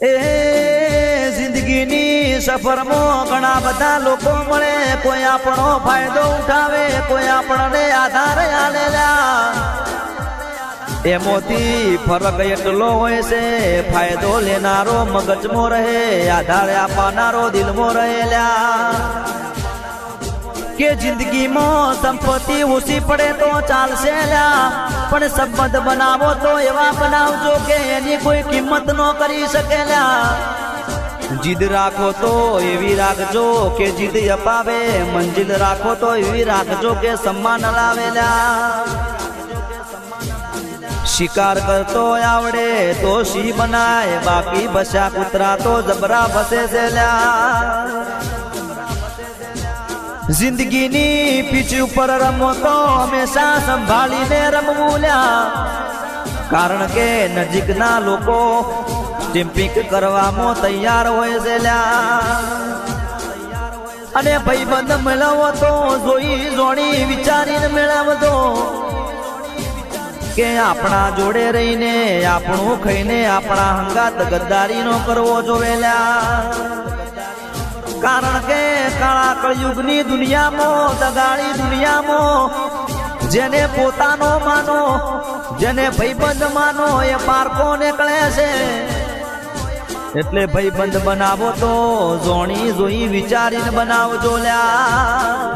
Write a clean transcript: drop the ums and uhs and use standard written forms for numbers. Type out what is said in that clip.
એ જિંદગીની સફરમાં ઘણા બધા લોકો મળે, કોઈ આપણો ફાયદો ઉઠાવે, કોઈ આપણને આધાર આલેલા। એમોથી ફરક એટલો હોય છે, ફાયદો લેનારો મગજમાં રહે, આધાર આપનારો દિલમાં રહેલા। કે જિંદગીમાં સંપત્તિ ઓછી પડે તો ચાલશે લ્યા, પણ સંબંધ બનાવો તો એવા બનાવજો કે એની કોઈ કિંમત ન કરી શકે લ્યા। જીદ રાખો તો એવી રાખજો કે જીદ અપાવે, મંજિલ રાખો તો એવી રાખજો કે સન્માન લાવેલા। શિકાર કરતો આવડે તો સિંહ બનાય, બાકી બસ્યા કૂતરા તો જબરા બસે છે લ્યા। જિંદગીની પીચ ઉપર રમો તો હંમેશા સંભાળીને રમવું લ્યા, કારણ કે નજીકના લોકો ટિમ્પિંગ કરવામાં તૈયાર હોય છે લ્યા। અને ભાઈબંધ મેળવો તો જોઈ જોણી વિચારીને મેળવજો, કે આપણા જોડે રહીને આપણું ખાઈને આપણા હંગાત ગદ્દારી નો કરવો જોવે લ્યા। કારણ કે કાળા કળયુગની દુનિયામાં, દગાડી દુનિયામાં જેને પોતાનો માનો, જેને ભાઈબંધ માનો એ પારકો નીકળે છે। એટલે ભાઈબંધ બનાવો તો જોણી જોઈ વિચારીને બનાવજો લ્યા।